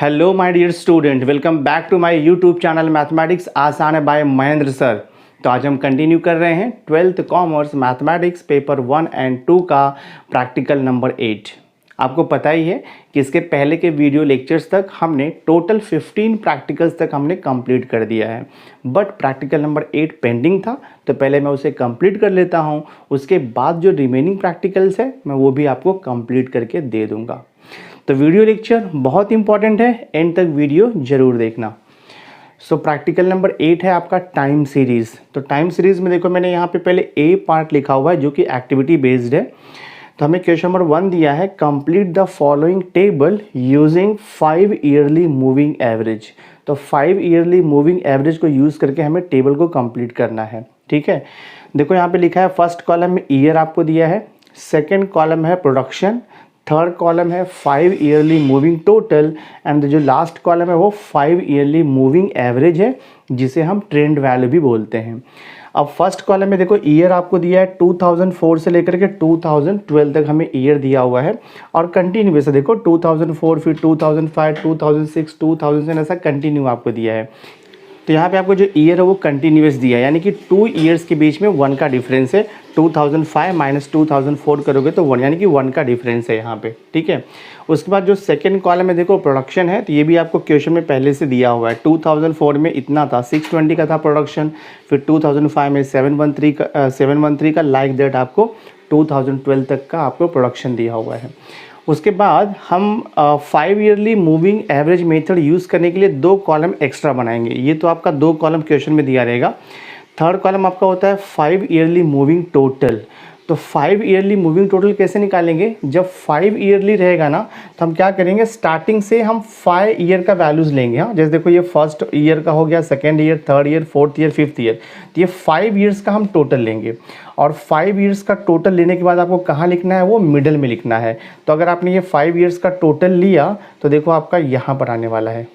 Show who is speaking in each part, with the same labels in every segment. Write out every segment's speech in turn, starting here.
Speaker 1: Hello my dear student, welcome back to my YouTube channel mathematics आसान है bye Mahendra sir. तो आज हम कंटिन्यू कर रहे हैं 12th commerce mathematics paper 1 and 2 का प्रैक्टिकल नंबर 8। आपको पता ही है कि इसके पहले के वीडियो लेक्चर्स तक हमने टोटल 15 प्रैक्टिकल्स तक हमने कंप्लीट कर दिया है, बट प्रैक्टिकल नंबर 8 पेंडिंग था। तो पहले मैं उसे कंप्लीट कर लेता हूँ, उसके बाद जो रिमेनिंग प्रैक्टिकल्स है मैं वो भी आपको कंप्लीट करके दे दूँगा। तो वीडियो लेक्चर बहुत इंपॉर्टेंट है, एंड तक वीडियो जरूर देखना। सो प्रैक्टिकल नंबर 8 है आपका टाइम सीरीज़। तो टाइम सीरीज़ में देखो मैंने यहाँ पे पहले ए पार्ट लिखा हुआ है जो कि एक्टिविटी बेस्ड है। तो हमें क्वेश्चन नंबर 1 दिया है, complete the following table using 5 yearly moving average. तो 5 ईयरली मूविंग एवरेज को यूज़ करके हमें टेबल को कंप्लीट करना है। ठीक है, देखो यहाँ पे लिखा है फर्स्ट कॉलम में ईयर आपको दिया है, सेकेंड कॉलम है प्रोडक्शन, थर्ड कॉलम है 5 ईयरली मूविंग टोटल, एंड जो लास्ट कॉलम है वो 5 ईयरली मूविंग एवरेज है जिसे हम ट्रेंड वैल्यू भी बोलते हैं। अब फर्स्ट कॉलम में देखो ईयर आपको दिया है 2004 से लेकर के 2012 तक हमें ईयर दिया हुआ है, और कंटिन्यूस है देखो 2004 फिर 2005 2006 2007 ऐसा कंटिन्यू आपको दिया है। तो यहाँ पे आपको जो ईयर है वो कंटिन्यूस दिया है, यानी कि 2 ईयर्स के बीच में 1 का डिफरेंस है। 2005 माइनस 2004 करोगे तो 1, यानी कि 1 का डिफरेंस है यहाँ पे। ठीक है, उसके बाद जो सेकंड कॉलम में देखो प्रोडक्शन है, तो ये भी आपको क्वेश्चन में पहले से दिया हुआ है। 2004 में इतना था, 620 का था प्रोडक्शन, फिर 2005 में 713 का लाइक दैट आपको 2012 तक का आपको प्रोडक्शन दिया हुआ है। उसके बाद हम 5 yearly moving average method use करने के लिए 2 कॉलम एक्स्ट्रा बनाएंगे। ये तो आपका 2 कॉलम क्वेश्चन में दिया रहेगा। थर्ड कॉलम आपका होता है 5 ईयरली मूविंग टोटल। तो 5 ईयरली मूविंग टोटल कैसे निकालेंगे? जब 5 ईयरली रहेगा ना तो हम क्या करेंगे, स्टार्टिंग से हम 5 ईयर का वैल्यूज़ लेंगे। हाँ, जैसे देखो ये फर्स्ट ईयर का हो गया, second year, third year, fourth year, fifth year, तो ये 5 ईयर्स का हम टोटल लेंगे। और 5 ईयर्स का टोटल लेने के बाद आपको कहाँ लिखना है, वो मिडल में लिखना है। तो अगर आपने ये 5 ईयर्स का टोटल लिया तो देखो आपका यहाँ पर आने वाला है।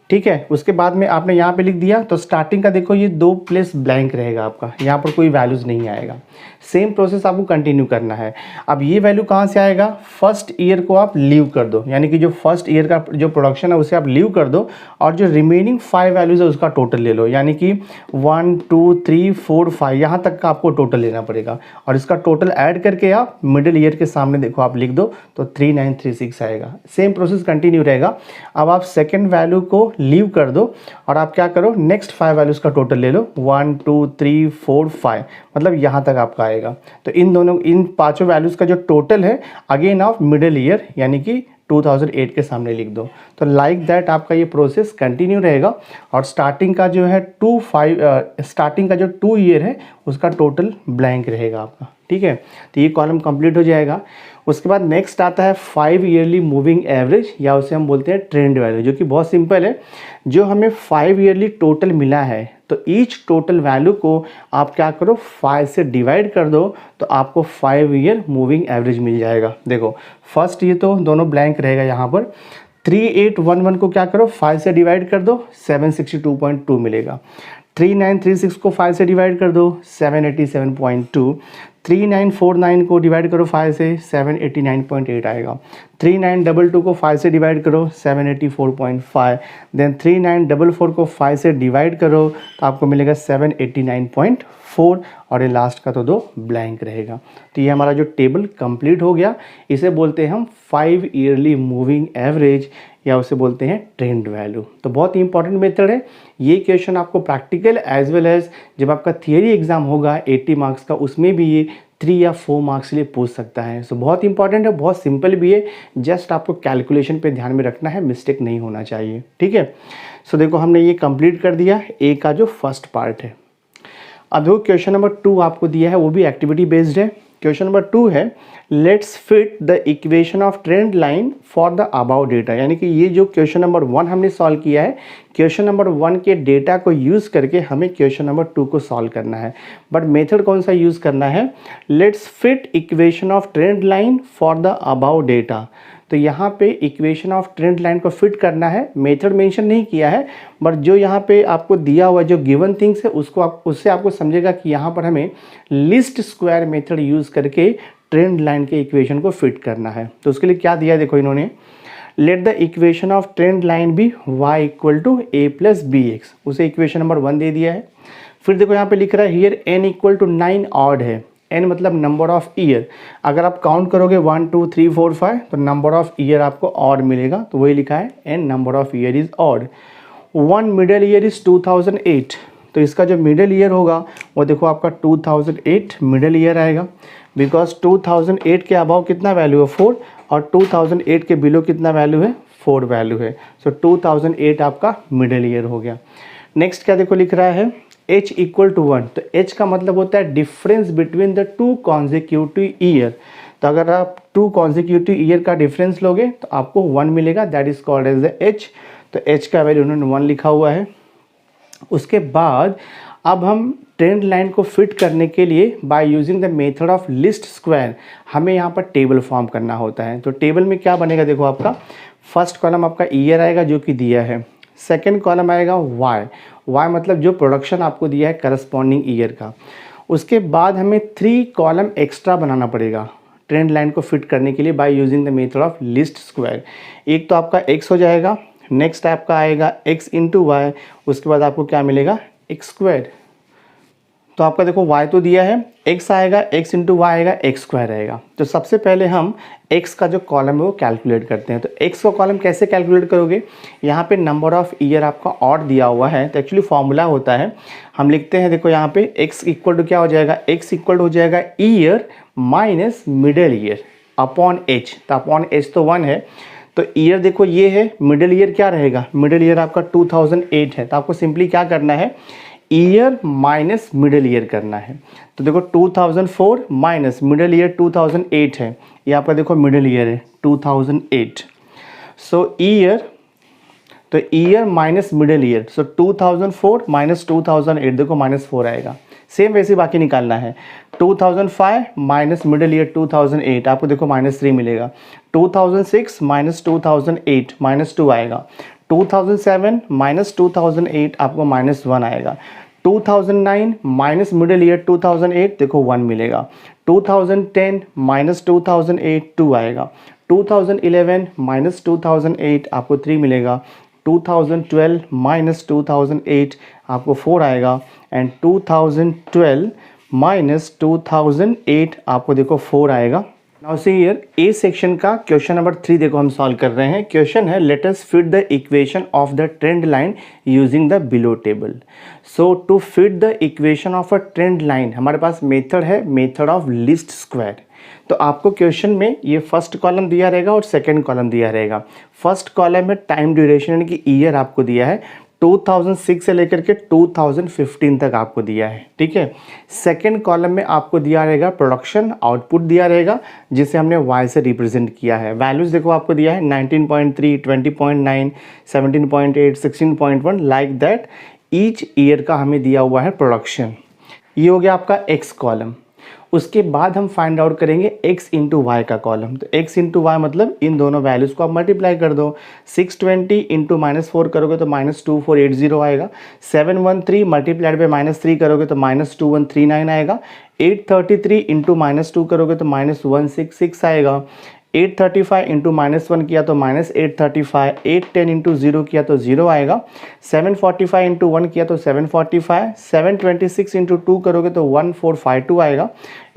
Speaker 1: ठीक है, उसके बाद में आपने यहाँ पे लिख दिया, तो स्टार्टिंग का देखो ये 2 प्लेस ब्लैंक रहेगा आपका, यहाँ पर कोई वैल्यूज़ नहीं आएगा। सेम प्रोसेस आपको कंटिन्यू करना है। अब ये वैल्यू कहाँ से आएगा, फर्स्ट ईयर को आप लीव कर दो, यानी कि जो फर्स्ट ईयर का जो प्रोडक्शन है उसे आप लीव कर दो, और जो रिमेनिंग 5 वैल्यूज़ है उसका टोटल ले लो, यानी कि 1 2 3 4 5 यहाँ तक का आपको टोटल लेना पड़ेगा, और इसका टोटल ऐड करके आप मिडिल ईयर के सामने देखो आप लिख दो तो 3936 आएगा। सेम प्रोसेस कंटिन्यू रहेगा। अब आप सेकेंड वैल्यू को लीव कर दो और आप क्या करो, नेक्स्ट 5 वैल्यूज़ का टोटल ले लो, 1 2 3 4 5, मतलब यहाँ तक आपका आएगा। तो इन पांचों वैल्यूज़ का जो टोटल है अगेन ऑफ मिडिल ईयर, यानी कि 2008 के सामने लिख दो। तो लाइक दैट आपका ये प्रोसेस कंटिन्यू रहेगा, और स्टार्टिंग का जो है 2 ईयर है उसका टोटल ब्लैंक रहेगा आपका। ठीक है, तो ये कॉलम कंप्लीट हो जाएगा। उसके बाद नेक्स्ट आता है 5 ईयरली मूविंग एवरेज, या उसे हम बोलते हैं ट्रेंड वैल्यू, जो कि बहुत सिंपल है। जो हमें 5 ईयरली टोटल मिला है तो ईच टोटल वैल्यू को आप क्या करो, 5 से डिवाइड कर दो, तो आपको 5 ईयर मूविंग एवरेज मिल जाएगा। देखो फर्स्ट ये तो दोनों ब्लैंक रहेगा, यहाँ पर 3811 को क्या करो 5 से डिवाइड कर दो, 762.2 मिलेगा। 3936 को 5 से डिवाइड कर दो, 787.2। 3949 को डिवाइड करो 5 से, 789.8 आएगा। 3922 को 5 से डिवाइड करो, 784.5। देन 3944 को 5 से डिवाइड करो तो आपको मिलेगा 789.4, और ये लास्ट का तो 2 ब्लैंक रहेगा। तो ये हमारा जो टेबल कंप्लीट हो गया, इसे बोलते हैं हम 5 ईयरली मूविंग एवरेज, या उसे बोलते हैं ट्रेंड वैल्यू। तो बहुत ही इंपॉर्टेंट मेथड है ये। क्वेश्चन आपको प्रैक्टिकल एज वेल एज जब आपका थियरी एग्जाम होगा 80 मार्क्स का, उसमें भी ये 3 या 4 मार्क्स के लिए पूछ सकता है। सो बहुत इंपॉर्टेंट है, बहुत सिंपल भी है, जस्ट आपको कैलकुलेशन पे ध्यान में रखना है, मिस्टेक नहीं होना चाहिए। ठीक है, सो देखो हमने ये कंप्लीट कर दिया ए का जो फर्स्ट पार्ट है। अब देखो क्वेश्चन नंबर 2 आपको दिया है, वो भी एक्टिविटी बेस्ड है। क्वेश्चन नंबर 2 है, let's fit the equation of trend line for the above data. यानी कि ये जो क्वेश्चन नंबर 1 हमने सॉल्व किया है, क्वेश्चन नंबर 1 के डेटा को यूज़ करके हमें क्वेश्चन नंबर 2 को सॉल्व करना है। बट मेथड कौन सा यूज़ करना है, let's fit equation of trend line for the above data. तो यहाँ पे इक्वेशन ऑफ ट्रेंड लाइन को फिट करना है, मेथड मेंशन नहीं किया है, बट जो यहाँ पे आपको दिया हुआ जो गिवन थिंग्स है उससे आपको समझेगा कि यहाँ पर हमें लीस्ट स्क्वायर मेथड यूज़ करके ट्रेंड लाइन के इक्वेशन को फिट करना है। तो उसके लिए क्या दिया है देखो इन्होंने, let the equation of trend line be y equal to A plus B x, उसे इक्वेशन नंबर 1 दे दिया है। फिर देखो यहाँ पे लिख रहा है here n equal to 9 odd है, n मतलब नंबर ऑफ ईयर, अगर आप काउंट करोगे 1 2 3 4 5 तो नंबर ऑफ ईयर आपको ऑड मिलेगा, तो वही लिखा है n number of year is odd. 1 middle ear is 2008, तो इसका जो मिडल ईयर होगा वो देखो आपका 2008 मिडल ईयर आएगा, बिकॉज 2008 के अबाव कितना वैल्यू है 4 और 2008 के बिलो कितना वैल्यू है 4 वैल्यू है, सो 2008 आपका मिडल ईयर हो गया। नेक्स्ट क्या देखो लिख रहा है h इक्वल टू 1, तो h का मतलब होता है difference between the two consecutive year, तो अगर आप टू कॉन्जिक्यूटिव ईयर का डिफरेंस लोगे तो आपको 1 मिलेगा, that is called as the h, तो h का वैल्यू उन्होंने 1 लिखा हुआ है। उसके बाद अब हम ट्रेंड लाइन को फिट करने के लिए bye using the method of least square हमें यहाँ पर टेबल फॉर्म करना होता है। तो टेबल में क्या बनेगा देखो, आपका फर्स्ट कॉलम आपका ईयर आएगा जो कि दिया है, सेकंड कॉलम आएगा y मतलब जो प्रोडक्शन आपको दिया है करस्पॉन्डिंग ईयर का। उसके बाद हमें 3 कॉलम एक्स्ट्रा बनाना पड़ेगा ट्रेंड लाइन को फिट करने के लिए bye using the method of least square. एक तो आपका x हो जाएगा, नेक्स्ट आपका आएगा x इंटू वाई, उसके बाद आपको क्या मिलेगा x स्क्वायर। तो आपका देखो y तो दिया है, x आएगा, x इंटू वाई आएगा, x स्क्वायर आएगा। तो सबसे पहले हम x का जो कॉलम है वो कैलकुलेट करते हैं। तो x का कॉलम कैसे कैलकुलेट करोगे, यहाँ पे नंबर ऑफ ईयर आपका ऑड दिया हुआ है, तो एक्चुअली फॉर्मूला होता है, हम लिखते हैं देखो यहाँ पे x इक्वल टू क्या हो जाएगा, x इक्वल हो जाएगा year minus middle ear upon h, तो अपॉन h तो 1 है, तो ईयर देखो ये है, मिडल ईयर क्या रहेगा, मिडल ईयर आपका 2008 है, तो आपको सिंपली क्या करना है ईयर माइनस मिडल ईयर करना है। तो देखो 2004 माइनस मिडल ईयर 2008 है, ये आपका देखो मिडल ईयर है 2008, सो ईयर, तो ईयर माइनस मिडल ईयर, सो 2004 माइनस 2008 देखो -4 आएगा। सेम वैसे बाकी निकालना है, 2005 माइनस मिडल ईयर 2008 आपको देखो -3 मिलेगा, 2006 माइनस 2008 -2 आएगा, 2007 माइनस 2008 आपको -1 आएगा, 2009 माइनस मिडल ईयर 2008 देखो 1 मिलेगा, 2010 माइनस 2008 2 आएगा, 2011 माइनस 2008 आपको 3 मिलेगा, 2012 माइनस 2008 आपको 4 आएगा, एंड 2012 माइनस 2008 आपको देखो 4 आएगा। Now see here A section का क्वेश्चन नंबर 3 देखो हम सॉल्व कर रहे हैं। क्वेश्चन है let us fit the equation of the trend line using the below table. So to fit the equation of a trend line हमारे पास method है, मेथड ऑफ लिस्ट स्क्वायर। तो आपको क्वेश्चन में ये फर्स्ट कॉलम दिया रहेगा और सेकंड कॉलम दिया रहेगा। फर्स्ट कॉलम में टाइम ड्यूरेशन यानी कि ईयर आपको दिया है, 2006 से लेकर के 2015 तक आपको दिया है, ठीक है। सेकंड कॉलम में आपको दिया रहेगा प्रोडक्शन आउटपुट दिया रहेगा, जिसे हमने y से रिप्रेजेंट किया है। वैल्यूज देखो आपको दिया है 19.3, 20.9, 17.8, 16.1 लाइक दैट ईच ईयर का हमें दिया हुआ है प्रोडक्शन। ये हो गया आपका x कॉलम। उसके बाद हम फाइंड आउट करेंगे x इंटू वाई का कॉलम। तो x इंटू वाई मतलब इन दोनों वैल्यूज़ को आप मल्टीप्लाई कर दो, 620 इंटू -4 करोगे तो -2480 आएगा, 713 मल्टीप्लाइड पे -3 करोगे तो -2139 आएगा, 833 इंटू -2 करोगे तो -166 आएगा, 835 इंटू -1 किया तो -835, 810 इंटू 0 किया तो 0 आएगा, 745 इंटू 1 किया तो 745, 726 इंटू 2 करोगे तो 1452 आएगा,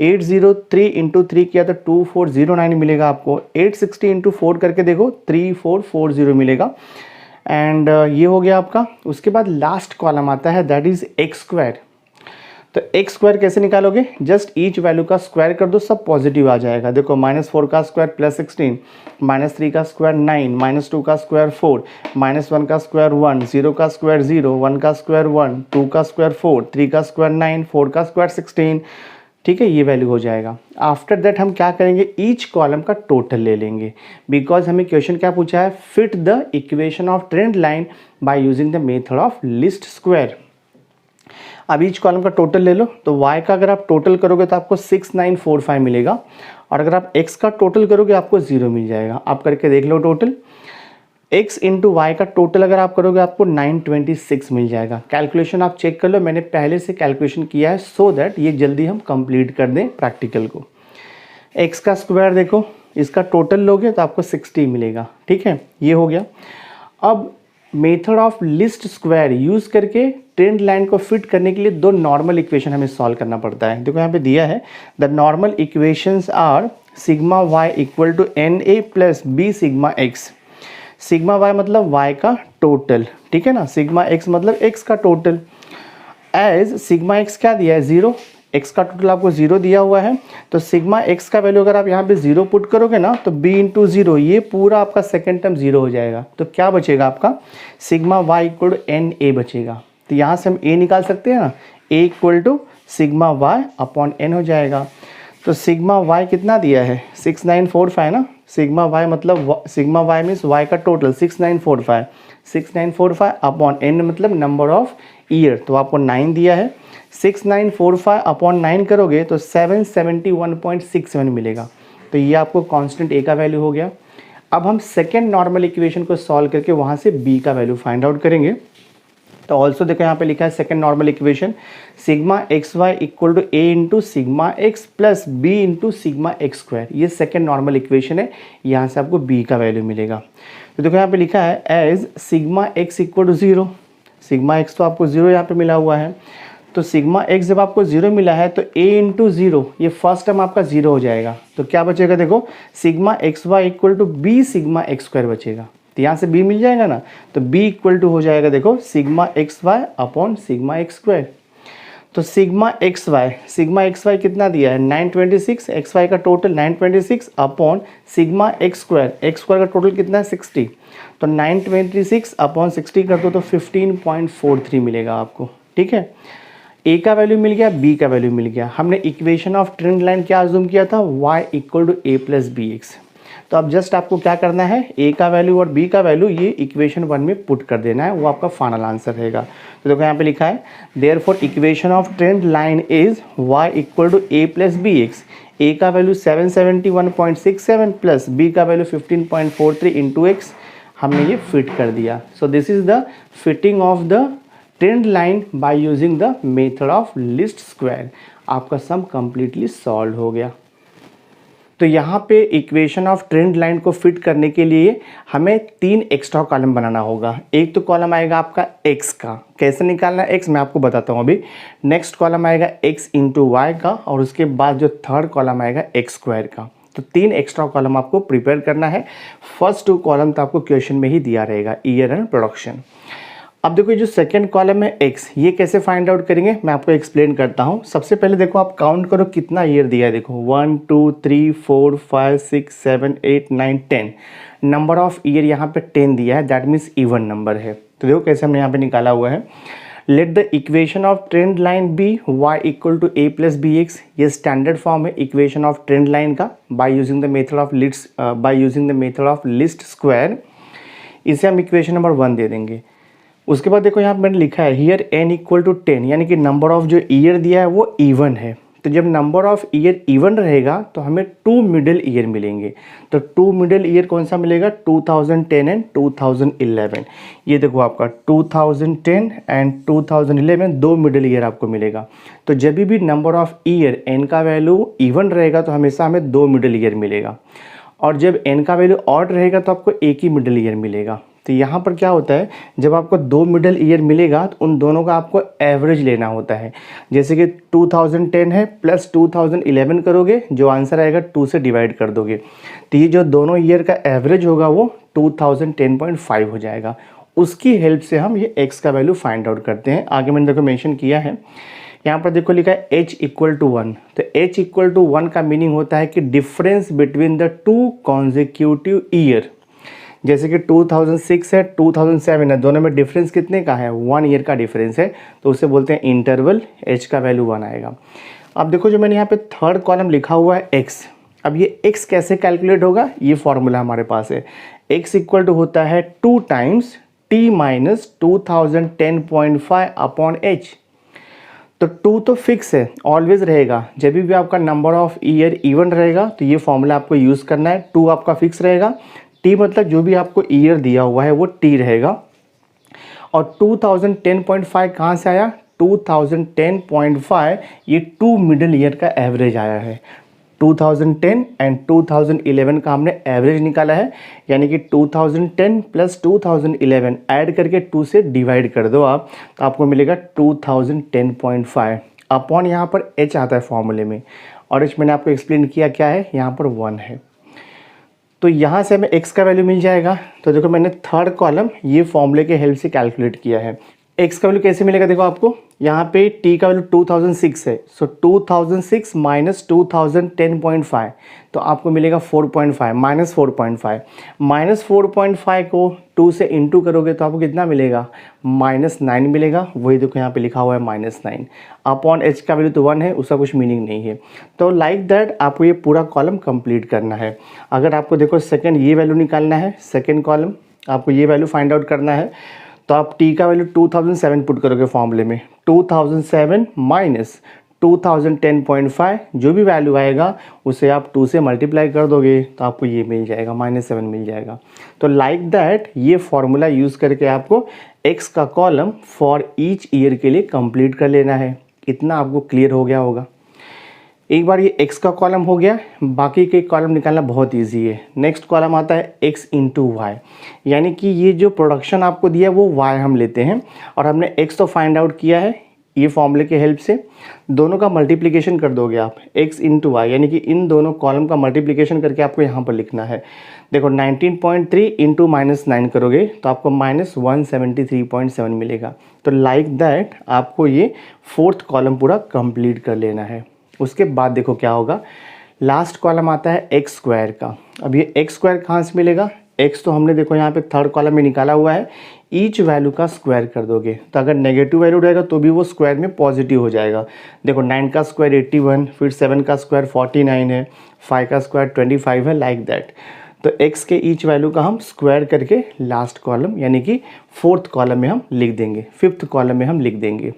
Speaker 1: 803 इंटू 3 किया तो 2409 मिलेगा आपको, 860 इंटू 4 करके देखो 3440 मिलेगा। एंड ये हो गया आपका। उसके बाद लास्ट कॉलम आता है दैट इज एक्स स्क्वायर। तो एक्स स्क्वायर कैसे निकालोगे, जस्ट ईच वैल्यू का स्क्वायर कर दो, सब पॉजिटिव आ जाएगा। देखो -4 का स्क्वायर +16, -3 का स्क्वायर 9, -2 का स्क्वायर 4, -1 का स्क्वायर 1, 0 का स्क्वायर 0, 1 का स्क्वायर 1, 2 का स्क्वायर 4, 3 का स्क्वायर 9, 4 का स्क्वायर 16, ठीक है, ये वैल्यू हो जाएगा। आफ्टर दैट हम क्या करेंगे, ईच कॉलम का टोटल ले लेंगे, बिकॉज हमें क्वेश्चन क्या पूछा है, fit the equation of trend line by using the method of least square. अब ईच कॉलम का टोटल ले लो, तो y का अगर आप टोटल करोगे तो आपको 6945 मिलेगा, और अगर आप x का टोटल करोगे आपको 0 मिल जाएगा। आप करके देख लो टोटल, x इंटू वाई का टोटल अगर आप करोगे आपको 926 मिल जाएगा। कैलकुलेशन आप चेक कर लो, मैंने पहले से कैलकुलेशन किया है सो दैट ये जल्दी हम कंप्लीट कर दें प्रैक्टिकल को। x का स्क्वायर देखो, इसका टोटल लोगे तो आपको 60 मिलेगा। ठीक है, ये हो गया। अब method of least square use करके ट्रेंड लाइन को फिट करने के लिए दो नॉर्मल इक्वेशन हमें सॉल्व करना पड़ता है। देखो यहाँ पे दिया है the normal equations are sigma y equal to N A plus B sigma x. Sigma y मतलब वाई का टोटल, ठीक है ना, सिग्मा एक्स मतलब एक्स का टोटल। एज सिग्मा एक्स क्या दिया है, 0, एक्स का टोटल आपको 0 दिया हुआ है, तो सिग्मा एक्स का वैल्यू अगर आप यहाँ पे 0 पुट करोगे ना तो b इंटू 0, ये पूरा आपका सेकेंड टर्म 0 हो जाएगा। तो क्या बचेगा आपका, sigma y equal to N a बचेगा। तो यहाँ से हम a निकाल सकते हैं ना, a equal to sigma y upon n हो जाएगा। तो सिग्मा वाई कितना दिया है, 6945 ना, सिग्मा वाई मतलब सिग्मा वाई मीन्स वाई का टोटल 6945 अपॉन एन मतलब नंबर ऑफ ईयर, तो आपको 9 दिया है। 6945 अपॉन 9 करोगे तो 771.67 मिलेगा। तो ये आपको कांस्टेंट ए का वैल्यू हो गया। अब हम सेकेंड नॉर्मल इक्वेशन को सॉल्व करके वहाँ से बी का वैल्यू फाइंड आउट करेंगे। तो ऑल्सो देखो यहाँ पे लिखा है second normal equation sigma x y equal to a into sigma x plus B into sigma x square. ये सेकेंड नॉर्मल इक्वेशन है, यहाँ से आपको बी का वैल्यू मिलेगा। तो देखो यहाँ पे लिखा है as sigma x equal to 0, sigma x तो आपको 0 यहाँ पे मिला हुआ है, तो सिग्मा एक्स जब आपको 0 मिला है तो a इंटू 0, ये फर्स्ट टर्म आपका 0 हो जाएगा। तो क्या बचेगा, देखो sigma x y equal to b sigma x square बचेगा। तो यहाँ से b मिल जाएगा ना, तो b इक्वल टू हो जाएगा देखो sigma x y upon sigma x square. तो सिग्मा एक्स वाई कितना दिया है, 926, एक्स वाई का total 926 upon sigma x square का टोटल कितना है 60। तो 926 अपॉन 60 कर दो तो 15.43 मिलेगा आपको। ठीक है, ए का वैल्यू मिल गया, बी का वैल्यू मिल गया। हमने इक्वेशन ऑफ ट्रेंड लाइन क्या अज्यूम किया था, y equal to A plus B x. तो अब जस्ट आपको क्या करना है, ए का वैल्यू और बी का वैल्यू ये इक्वेशन 1 में पुट कर देना है, वो आपका फाइनल आंसर रहेगा। तो देखो यहाँ पे लिखा है therefore equation of trend line is y equal to A plus B X. A का वैल्यू 771.67 प्लस बी का वैल्यू 15.43 इंटू एक्स, हमने ये फिट कर दिया। So this is the fitting of the trend line by using the method of least square. आपका sum completely solve हो गया। तो यहाँ पे इक्वेशन ऑफ ट्रेंड लाइन को फिट करने के लिए हमें 3 एक्स्ट्रा कॉलम बनाना होगा। एक तो कॉलम आएगा आपका x का, कैसे निकालना है x मैं आपको बताता हूँ अभी। नेक्स्ट कॉलम आएगा x इंटू वाई का, और उसके बाद जो थर्ड कॉलम आएगा एक्स स्क्वायर का। तो 3 एक्स्ट्रा कॉलम आपको प्रिपेयर करना है। फर्स्ट 2 कॉलम तो आपको क्वेश्चन में ही दिया रहेगा, ईयर एंड प्रोडक्शन। अब देखो ये जो सेकंड कॉलम है x, ये कैसे फाइंड आउट करेंगे मैं आपको एक्सप्लेन करता हूँ। सबसे पहले देखो आप काउंट करो कितना ईयर दिया है, देखो 1 2 3 4 5 6 7 8 9 10। नंबर ऑफ ईयर यहाँ पे 10 दिया है, दैट मीन्स इवन नंबर है। तो देखो कैसे हमने यहाँ पे निकाला हुआ है। Let the equation of trend line be y equal to A plus B x. ये स्टैंडर्ड फॉर्म है इक्वेशन ऑफ ट्रेंड लाइन का by using the method of least square. इसे हम इक्वेशन नंबर 1 दे देंगे। उसके बाद देखो यहाँ पर मैंने लिखा है हियर n इक्वल टू 10, यानी कि नंबर ऑफ जो ईयर दिया है वो इवन है। तो जब नंबर ऑफ ईयर इवन रहेगा तो हमें 2 मिडिल ईयर मिलेंगे। तो 2 मिडिल ईयर कौन सा मिलेगा, 2010 एंड 2011। ये देखो आपका 2010 एंड 2011 2 मिडिल ईयर आपको मिलेगा। तो जब भी नंबर ऑफ ईयर n का वैल्यू इवन रहेगा तो हमेशा हमें 2 मिडिल ईयर मिलेगा, और जब n का वैल्यू ऑड रहेगा तो आपको एक ही मिडिल ईयर मिलेगा। तो यहाँ पर क्या होता है, जब आपको 2 मिडिल ईयर मिलेगा तो उन दोनों का आपको एवरेज लेना होता है। जैसे कि 2010 है प्लस 2011 करोगे, जो आंसर आएगा 2 से डिवाइड कर दोगे, तो ये जो दोनों ईयर का एवरेज होगा वो 2010.5 हो जाएगा। उसकी हेल्प से हम ये x का वैल्यू फाइंड आउट करते हैं। आगे मैंने देखो मेंशन किया है, यहाँ पर देखो लिखा है h इक्वल टू 1। तो h इक्वल टू 1 का मीनिंग होता है कि difference between the 2 consecutive year. जैसे कि 2006 है 2007 है, दोनों में डिफरेंस कितने का है, 1 ईयर का डिफरेंस है, तो उसे बोलते हैं इंटरवल। h का वैल्यू 1 आएगा। अब देखो जो मैंने यहाँ पे थर्ड कॉलम लिखा हुआ है x, अब ये x कैसे कैलकुलेट होगा, ये फॉर्मूला हमारे पास है। x इक्वल टू होता है 2 times t minus 2010.5 upon h। तो 2 तो फिक्स है, ऑलवेज रहेगा। जब भी आपका नंबर ऑफ ईयर इवन रहेगा तो ये फॉर्मूला आपको यूज़ करना है। 2 आपका फिक्स रहेगा, टी मतलब जो भी आपको ईयर दिया हुआ है वो टी रहेगा। और 2010.5 कहाँ से आया, 2010.5 ये 2 मिडिल ईयर का एवरेज आया है। 2010 एंड 2011 का हमने एवरेज निकाला है, यानी कि 2010 प्लस 2011 ऐड करके 2 से डिवाइड कर दो आप, तो आपको मिलेगा 2010.5 अपॉन यहाँ पर h आता है फॉर्मूले में, और h मैंने आपको एक्सप्लेन किया क्या है, यहाँ पर 1 है। तो यहाँ से हमें x का वैल्यू मिल जाएगा। तो देखो मैंने थर्ड कॉलम ये फॉर्मूले के हेल्प से कैलकुलेट किया है। x का वैल्यू कैसे मिलेगा, देखो आपको यहाँ पे t का वैल्यू 2006 है, सो 2006 माइनस 2010.5, तो आपको मिलेगा 4.5 माइनस 4.5 माइनस 4.5 को 2 से इंटू करोगे तो आपको कितना मिलेगा, -9 मिलेगा। वही देखो यहाँ पे लिखा हुआ है -9 अपॉन h का वैल्यू तो 1 है, उसका कुछ मीनिंग नहीं है। तो लाइक दैट आपको ये पूरा कॉलम कंप्लीट करना है। अगर आपको देखो सेकंड ये वैल्यू निकालना है, सेकंड कॉलम आपको ये वैल्यू फाइंड आउट करना है, तो आप t का वैल्यू 2007 पुट करोगे फॉर्मूले में, 2007 माइनस 2010.5 जो भी वैल्यू आएगा उसे आप 2 से मल्टीप्लाई कर दोगे तो आपको ये मिल जाएगा, -7 मिल जाएगा। तो लाइक दैट ये फॉर्मूला यूज़ करके आपको x का कॉलम फॉर ईच ईयर के लिए कंप्लीट कर लेना है। इतना आपको क्लियर हो गया होगा। एक बार ये x का कॉलम हो गया, बाकी के कॉलम निकालना बहुत इजी है। नेक्स्ट कॉलम आता है x इंटू वाई, यानी कि ये जो प्रोडक्शन आपको दिया वो y हम लेते हैं, और हमने x तो फाइंड आउट किया है ये फॉर्मूले के हेल्प से। दोनों का मल्टीप्लिकेशन कर दोगे आप, x इंटू वाई, यानी कि इन दोनों कॉलम का मल्टीप्लिकेशन करके आपको यहाँ पर लिखना है। देखो 19.3 इंटू -9 करोगे तो आपको -173.7 मिलेगा। तो लाइक दैट आपको ये फोर्थ कॉलम पूरा कंप्लीट कर लेना है। उसके बाद देखो क्या होगा, लास्ट कॉलम आता है एक्स स्क्वायर का। अब ये एक्स स्क्वायर कहाँ से मिलेगा, एक्स तो हमने देखो यहाँ पे थर्ड कॉलम में निकाला हुआ है, ईच वैल्यू का स्क्वायर कर दोगे तो अगर नेगेटिव वैल्यू रहेगा तो भी वो स्क्वायर में पॉजिटिव हो जाएगा। देखो 9 का स्क्वायर 81, फिर 7 का स्क्वायर 49 है, 5 का स्क्वायर 25 है, लाइक दैट। तो x के ईच वैल्यू का हम स्क्वायर करके लास्ट कॉलम यानी कि फोर्थ कॉलम में हम लिख देंगे, फिफ्थ कॉलम में हम लिख देंगे।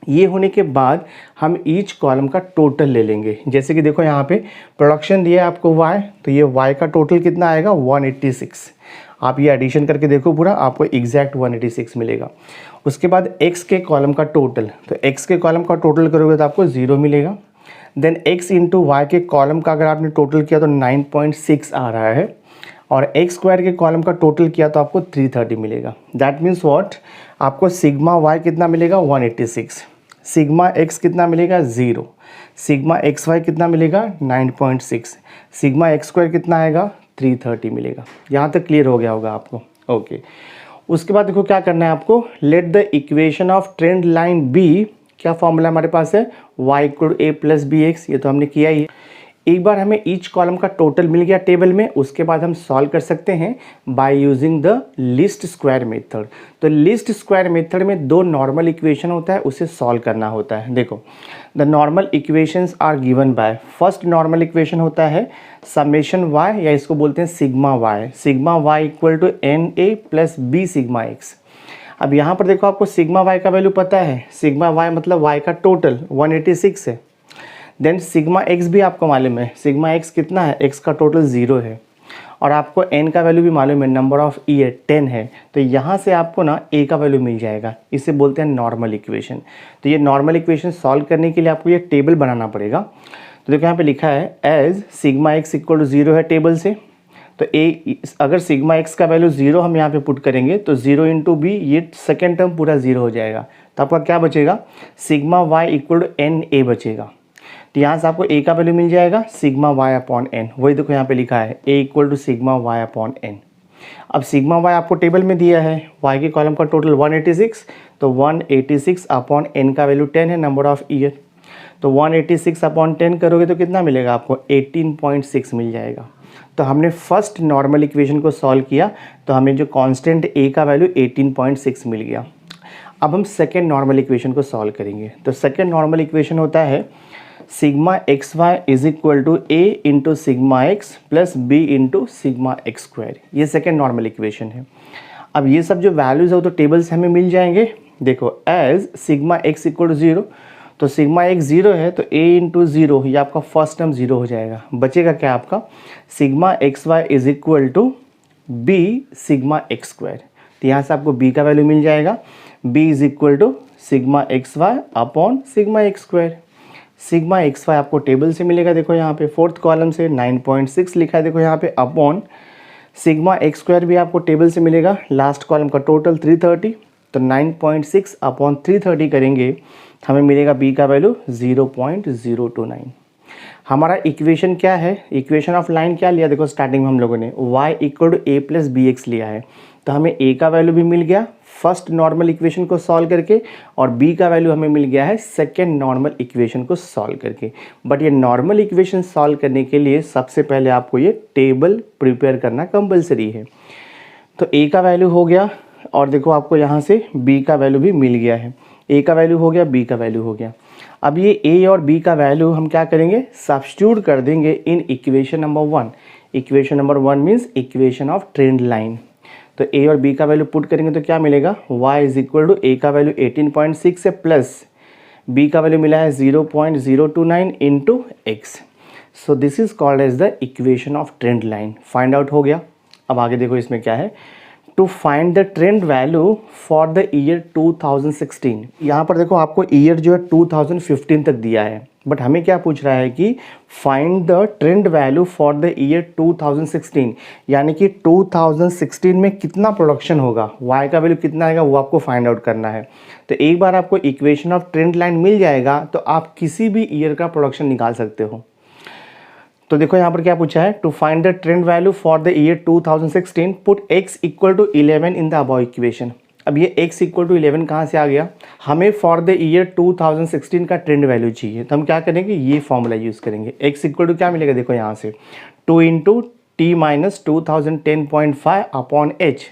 Speaker 1: ये होने के बाद हम ईच कॉलम का टोटल ले लेंगे। जैसे कि देखो यहाँ पे प्रोडक्शन दिया है आपको y, तो ये y का टोटल कितना आएगा 186। आप ये एडिशन करके देखो पूरा, आपको एग्जैक्ट 186 मिलेगा। उसके बाद x के कॉलम का टोटल, तो x के कॉलम का टोटल करोगे तो आपको 0 मिलेगा। देन x इंटू वाई के कॉलम का अगर आपने टोटल किया तो 9.6 आ रहा है, और एक्स स्क्वायर के कॉलम का टोटल किया तो आपको 330 मिलेगा। दैट मीन्स व्हाट, आपको सिग्मा वाई कितना मिलेगा 186, सिग्मा एक्स कितना मिलेगा 0, सिग्मा एक्स वाई कितना मिलेगा 9.6, सिग्मा एक्स स्क्वायर कितना आएगा 330 मिलेगा। यहाँ तक क्लियर हो गया होगा आपको। ओके उसके बाद देखो क्या करना है आपको, let the equation of trend line be, क्या फॉर्मूला हमारे पास है y = a + bx, ये तो हमने किया ही है। एक बार हमें ईच कॉलम का टोटल मिल गया टेबल में, उसके बाद हम सॉल्व कर सकते हैं bye using the least square method. तो लीस्ट स्क्वायर मेथड में दो नॉर्मल इक्वेशन होता है, उसे सॉल्व करना होता है। देखो the normal equations are given by, first normal equation होता है समेशन y, या इसको बोलते हैं sigma y, sigma y = na + b sigma x। अब यहाँ पर देखो आपको सिग्मा y का वैल्यू पता है, सिग्मा y मतलब y का टोटल 186 है। देन सिग्मा x भी आपको मालूम है, सिग्मा x कितना है, x का टोटल 0 है, और आपको n का वैल्यू भी मालूम है, नंबर ऑफ ईयर 10 है। तो यहाँ से आपको ना a का वैल्यू मिल जाएगा, इसे बोलते हैं नॉर्मल इक्वेशन। तो ये नॉर्मल इक्वेशन सॉल्व करने के लिए आपको ये टेबल बनाना पड़ेगा। तो देखो यहाँ पे लिखा है एज सिग्मा x = 0 है टेबल से, तो अगर सिग्मा x का वैल्यू 0 हम यहाँ पे पुट करेंगे तो 0 × b, ये सेकेंड टर्म पूरा 0 हो जाएगा। तो आपका क्या बचेगा, सिग्मा y = na बचेगा। तो यहाँ से आपको a का वैल्यू मिल जाएगा सिग्मा y/n, वही देखो यहाँ पे लिखा है a = सिग्मा y/n। अब सिग्मा y आपको टेबल में दिया है, y के कॉलम का टोटल 186, तो 186/n का वैल्यू 10 है, नंबर ऑफ ईयर। तो 186/10 करोगे तो कितना मिलेगा आपको 18.6 मिल जाएगा। तो हमने फर्स्ट नॉर्मल इक्वेशन को सॉल्व किया तो हमें जो कांस्टेंट a का वैल्यू 18.6 मिल गया। अब हम सेकेंड नॉर्मल इक्वेशन को सॉल्व करेंगे। तो सेकेंड नॉर्मल इक्वेशन होता है sigma x y = a × sigma x + b × sigma x square, ये सेकेंड नॉर्मल इक्वेशन है। अब ये सब जो वैल्यूज़ है वो तो टेबल से हमें मिल जाएंगे। देखो एज सिग्मा x = 0, तो सिग्मा x 0 है तो a × 0, ये आपका फर्स्ट टर्म 0 हो जाएगा। बचेगा क्या आपका, sigma x y = b sigma x square. तो यहाँ से आपको b का वैल्यू मिल जाएगा, b = sigma x y upon sigma x square. Sigma x y आपको टेबल से मिलेगा, देखो यहाँ पे फोर्थ कॉलम से 9.6 लिखा है, देखो यहाँ पे अपॉन सिग्मा एक्स स्क्वायर भी आपको टेबल से मिलेगा, लास्ट कॉलम का टोटल 330, तो 9.6 अपॉन 330 करेंगे, हमें मिलेगा बी का वैल्यू 0.029। हमारा इक्वेशन क्या है, इक्वेशन ऑफ लाइन क्या लिया, देखो स्टार्टिंग में हम लोगों ने y equal to A plus B x लिया है, तो हमें a का वैल्यू भी मिल गया फर्स्ट नॉर्मल इक्वेशन को सॉल्व करके, और b का वैल्यू हमें मिल गया है सेकेंड नॉर्मल इक्वेशन को सॉल्व करके। बट ये नॉर्मल इक्वेशन सॉल्व करने के लिए सबसे पहले आपको ये टेबल प्रिपेयर करना कंपलसरी है। तो a का वैल्यू हो गया, और देखो आपको यहाँ से b का वैल्यू भी मिल गया है, a का वैल्यू हो गया, b का वैल्यू हो गया। अब ये a और b का वैल्यू हम क्या करेंगे, सब्स्टिट्यूट कर देंगे in equation number 1। Equation number 1 means equation of trend line. तो a और b का वैल्यू पुट करेंगे तो क्या मिलेगा, y is equal to a का वैल्यू 18.6 है प्लस b का वैल्यू मिला है 0.029 into x. So this is called as the equation of trend line. Find out हो गया। अब आगे देखो इसमें क्या है, to find the trend value for the year 2016। यहाँ पर देखो आपको ईयर जो है 2015 तक दिया है, बट हमें क्या पूछ रहा है कि find the trend value for the year 2016, यानी कि 2016 में कितना प्रोडक्शन होगा, y का वैल्यू कितना आएगा वो आपको फाइंड आउट करना है। तो एक बार आपको इक्वेशन ऑफ ट्रेंड लाइन मिल जाएगा तो आप किसी भी ईयर का प्रोडक्शन निकाल सकते हो। तो देखो यहाँ पर क्या पूछा है, to find the trend value for the year 2016 put x equal to 11 in the above equation. अब ये x इक्वल टू 11 कहाँ से आ गया, हमें फॉर द ईयर 2016 का ट्रेंड वैल्यू चाहिए, तो हम क्या करेंगे, ये फॉर्मूला यूज़ करेंगे। x इक्वल टू क्या मिलेगा, देखो यहाँ से 2 into T minus 2010.5 upon h,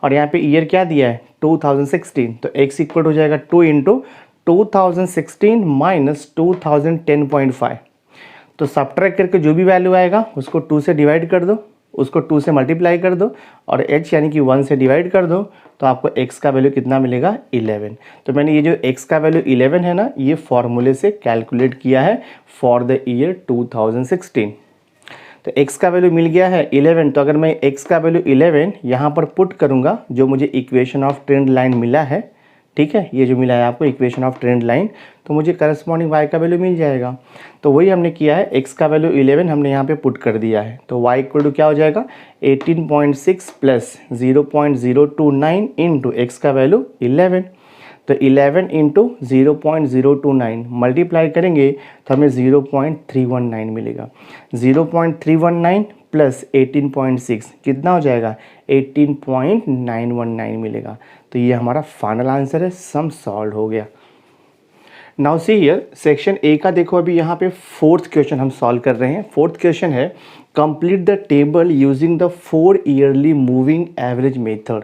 Speaker 1: और यहाँ पे ईयर क्या दिया है 2016, तो x इक्वल हो जाएगा 2 इंटू 2016 माइनस 2010.5। तो सब्ट्रैक्ट करके जो भी वैल्यू आएगा उसको 2 से डिवाइड कर दो, उसको 2 से मल्टीप्लाई कर दो, और h यानी कि 1 से डिवाइड कर दो, तो आपको x का वैल्यू कितना मिलेगा 11। तो मैंने ये जो x का वैल्यू 11 है ना, ये फॉर्मूले से कैलकुलेट किया है फॉर द ईयर 2016। तो x का वैल्यू मिल गया है 11, तो अगर मैं x का वैल्यू 11 यहाँ पर पुट करूँगा, जो मुझे इक्वेशन ऑफ ट्रेंड लाइन मिला है, ठीक है, ये जो मिला है आपको इक्वेशन ऑफ ट्रेंड लाइन, तो मुझे करस्पॉन्डिंग y का वैल्यू मिल जाएगा। तो वही हमने किया है, x का वैल्यू 11 हमने यहाँ पे पुट कर दिया है, तो y इक्वल टू क्या हो जाएगा 18.6 प्लस 0.029 इंटू एक्स का वैल्यू 11। तो 11 इंटू 0.029 मल्टीप्लाई करेंगे तो हमें 0.319 मिलेगा। 0.319 प्लस 18.6 कितना हो जाएगा 18.919 मिलेगा। तो ये हमारा फाइनल आंसर है, सम सॉल्व हो गया। Now see here section A का देखो, अभी यहाँ पे फोर्थ क्वेश्चन हम सॉल्व कर रहे हैं। फोर्थ क्वेश्चन है complete the table using the 4 yearly moving average method.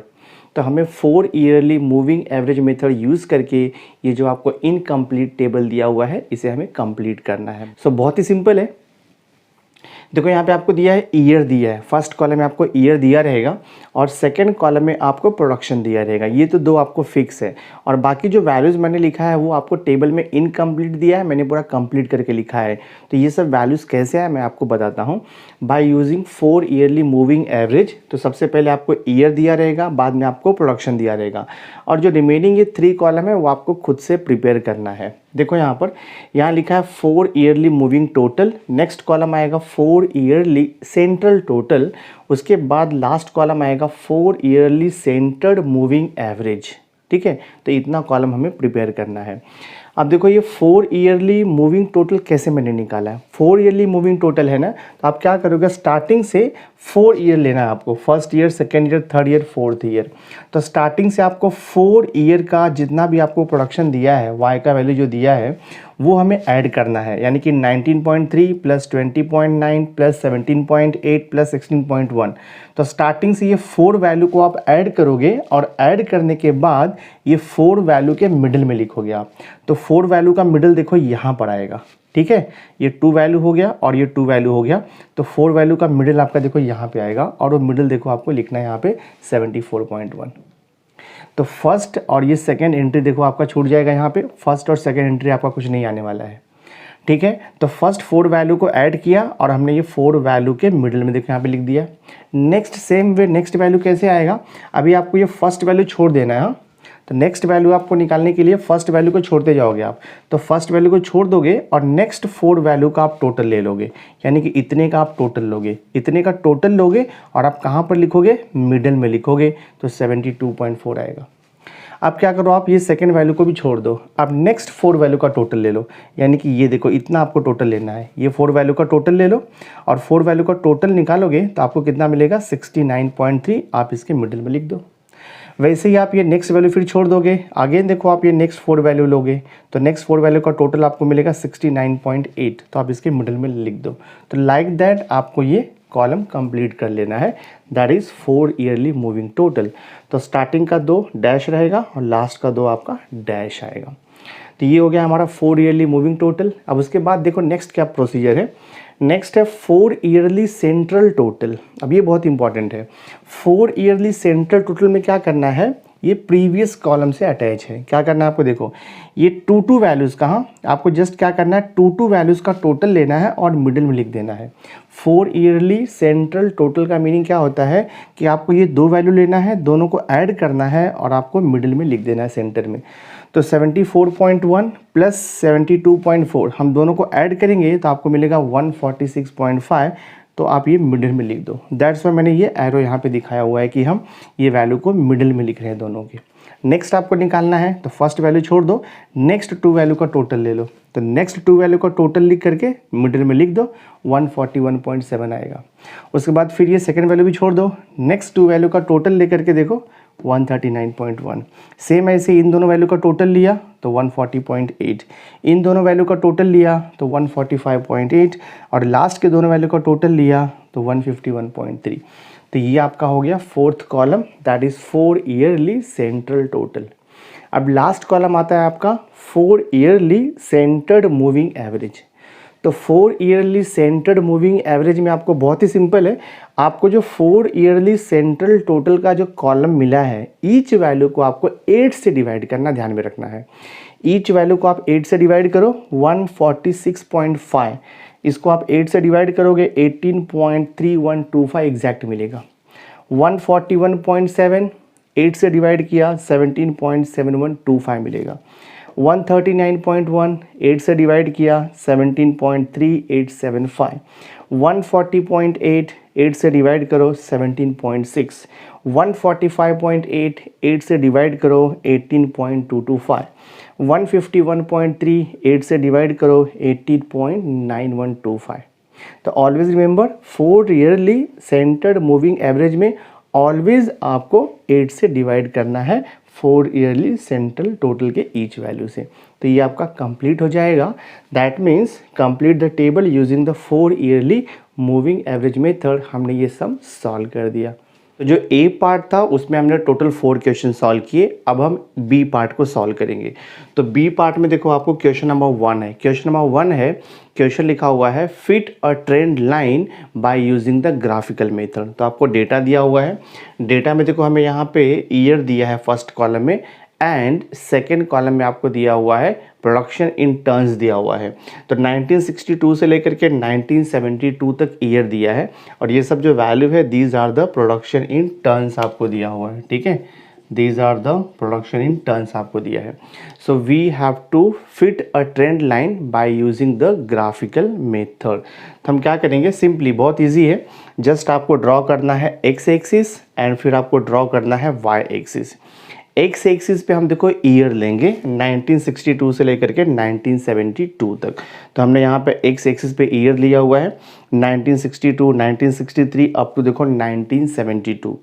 Speaker 1: तो हमें 4 yearly moving average method use करके ये जो आपको इनकम्प्लीट टेबल दिया हुआ है इसे हमें कंप्लीट करना है। सो बहुत ही सिंपल है। देखो यहाँ पे आपको दिया है ईयर दिया है, फर्स्ट कॉलम में आपको ईयर दिया रहेगा और सेकंड कॉलम में आपको प्रोडक्शन दिया रहेगा। ये तो दो आपको फिक्स है, और बाकी जो वैल्यूज़ मैंने लिखा है वो आपको टेबल में इनकम्प्लीट दिया है, मैंने पूरा कंप्लीट करके लिखा है। तो ये सब वैल्यूज़ कैसे है मैं आपको बताता हूँ। By using 4 yearly moving average, तो सबसे पहले आपको ईयर दिया रहेगा, बाद में आपको प्रोडक्शन दिया रहेगा, और जो रिमेनिंग ये 3 कॉलम है वो आपको खुद से प्रिपेयर करना है। देखो यहाँ पर यहाँ लिखा है 4 yearly moving total, next column आएगा 4 ईयरली सेंट्रल टोटल, उसके बाद लास्ट कॉलम आएगा 4 ईयरली सेंटर्ड मूविंग एवरेज। ठीक है, तो इतना कॉलम हमें प्रिपेयर करना है। अब देखो ये 4 ईयरली मूविंग टोटल कैसे मैंने निकाला है। 4 ईयरली मूविंग टोटल है ना, तो आप क्या करोगे, स्टार्टिंग से 4 ईयर लेना है आपको, first year, second year, third year, fourth year. तो स्टार्टिंग से आपको 4 ईयर का जितना भी आपको प्रोडक्शन दिया है, वाई का वैल्यू जो दिया है वो हमें ऐड करना है, यानी कि 19.3 प्लस 20.9 प्लस 17.8 प्लस 16.1। तो स्टार्टिंग से ये 4 वैल्यू को आप ऐड करोगे, और ऐड करने के बाद ये 4 वैल्यू के मिडिल में लिखोगे आप। तो 4 वैल्यू का मिडिल देखो यहाँ पर आएगा। ठीक है, ये 2 वैल्यू हो गया और ये 2 वैल्यू हो गया, तो 4 वैल्यू का मिडिल आपका देखो यहाँ पे आएगा, और वो मिडिल देखो आपको लिखना है यहाँ पे 74.1। तो फर्स्ट और ये सेकेंड एंट्री देखो आपका छूट जाएगा, यहाँ पे फर्स्ट और सेकेंड एंट्री आपका कुछ नहीं आने वाला है। ठीक है, तो फर्स्ट 4 वैल्यू को ऐड किया और हमने ये 4 वैल्यू के मिडिल में देखो यहाँ पे लिख दिया। Next same way next value कैसे आएगा, अभी आपको ये फर्स्ट वैल्यू छोड़ देना है, तो नेक्स्ट वैल्यू आपको निकालने के लिए फर्स्ट वैल्यू को छोड़ते जाओगे आप, तो फर्स्ट वैल्यू को छोड़ दोगे और नेक्स्ट 4 वैल्यू का आप टोटल ले लोगे, यानी कि इतने का आप टोटल लोगे, इतने का टोटल लोगे और आप कहाँ पर लिखोगे, मिडल में लिखोगे, तो 72.4 आएगा। अब क्या करो, आप ये सेकेंड वैल्यू को भी छोड़ दो, आप नेक्स्ट 4 वैल्यू का टोटल ले लो, यानी कि ये देखो इतना आपको टोटल लेना है, ये 4 वैल्यू का टोटल ले लो और 4 वैल्यू का टोटल निकालोगे तो आपको कितना मिलेगा, 69.3, आप इसके मिडिल में लिख दो। वैसे ही आप ये नेक्स्ट वैल्यू फिर छोड़ दोगे, अगेन देखो आप ये नेक्स्ट 4 वैल्यू लोगे तो नेक्स्ट 4 वैल्यू का टोटल आपको मिलेगा 69.8, तो आप इसके मिडिल में लिख दो। तो लाइक दैट आपको ये कॉलम कंप्लीट कर लेना है, that is 4 yearly moving total. तो स्टार्टिंग का 2 डैश रहेगा और लास्ट का 2 आपका डैश आएगा। तो ये हो गया हमारा 4 ईयरली मूविंग टोटल। अब उसके बाद देखो नेक्स्ट क्या प्रोसीजर है, नेक्स्ट है 4 ईयरली सेंट्रल टोटल। अब ये बहुत इंपॉर्टेंट है, 4 ईयरली सेंट्रल टोटल में क्या करना है, ये प्रीवियस कॉलम से अटैच है। क्या करना है आपको, देखो ये 2 वैल्यूज़ कहाँ, आपको जस्ट क्या करना है, 2 वैल्यूज़ का टोटल लेना है और मिडिल में लिख देना है। 4 ईयरली सेंट्रल टोटल का मीनिंग क्या होता है कि आपको ये 2 वैल्यू लेना है, दोनों को ऐड करना है और आपको मिडिल में लिख देना है सेंटर में। तो 74.1 प्लस 72.4 हम दोनों को ऐड करेंगे तो आपको मिलेगा 146.5, तो आप ये मिडिल में लिख दो। दैट्स वाई मैंने ये एरो यहाँ पे दिखाया हुआ है कि हम ये वैल्यू को मिडिल में लिख रहे हैं दोनों के। नेक्स्ट आपको निकालना है तो फर्स्ट वैल्यू छोड़ दो, नेक्स्ट 2 वैल्यू का टोटल ले लो, तो नेक्स्ट 2 वैल्यू का टोटल लिख करके मिडिल में लिख दो, 141.7 आएगा। उसके बाद फिर ये सेकेंड वैल्यू भी छोड़ दो, नेक्स्ट 2 वैल्यू का टोटल लेकर के देखो 139.1, सेम ऐसे इन दोनों वैल्यू का टोटल लिया तो 140.8, इन दोनों वैल्यू का टोटल लिया तो 145.8 और लास्ट के दोनों वैल्यू का टोटल लिया तो 151.3। तो ये आपका हो गया 4th column, that is 4 yearly central total. अब लास्ट कॉलम आता है आपका 4 ईयरली सेंटर्ड मूविंग एवरेज। तो 4 ईयरली सेंटर्ड मूविंग एवरेज में आपको बहुत ही सिंपल है, आपको जो 4 ईयरली सेंट्रल टोटल का जो कॉलम मिला है, ईच वैल्यू को आपको 8 से डिवाइड करना, ध्यान में रखना है। ईच वैल्यू को आप 8 से डिवाइड करो, 146.5, इसको आप 8 से डिवाइड करोगे 18.3125 एग्जैक्ट मिलेगा। 141.7 8 से डिवाइड किया 17.7125 मिलेगा। 139.1 8 से डिवाइड किया 17.3875। 140.8 8 से डिवाइड करो 17.6। 145.8 8 से डिवाइड करो 18.225। 151.3 8 से डिवाइड करो 18.9125। तो always remember 4 yearly centred moving average में ऑलवेज आपको 8 से डिवाइड करना है 4 ईयरली सेंट्रल टोटल के ईच वैल्यू से। तो ये आपका कंप्लीट हो जाएगा। That means complete the table using the 4 yearly moving average method. हमने ये सब सॉल्व कर दिया। तो जो ए पार्ट था उसमें हमने टोटल 4 क्वेश्चन सॉल्व किए। अब हम बी पार्ट को सॉल्व करेंगे। तो बी पार्ट में देखो आपको क्वेश्चन नंबर 1 है। क्वेश्चन नंबर 1 है, क्वेश्चन लिखा हुआ है fit a trend line by using the graphical method. तो आपको डेटा दिया हुआ है। डेटा में देखो हमें यहाँ पे ईयर दिया है फर्स्ट कॉलम में, एंड सेकेंड कॉलम में आपको दिया हुआ है प्रोडक्शन इन टर्न्स दिया हुआ है। तो 1962 से लेकर के 1972 तक ईयर दिया है, और ये सब जो वैल्यू है these are the production in tonnes आपको दिया हुआ है। ठीक है, these are the production in tonnes आपको दिया है। So we have to fit a trend line by using the graphical method. तो हम क्या करेंगे, सिंपली बहुत ईजी है, जस्ट आपको ड्रॉ करना है एक्स एक्सिस एंड फिर आपको ड्रॉ करना है वाई एक्सिस। एक्स एक्सिस पे हम देखो ईयर लेंगे 1962 से लेकर के 1972 तक। तो हमने यहाँ पे एक्स एक्सिस पे ईयर लिया हुआ है 1962, 1963 अप टू देखो 1972।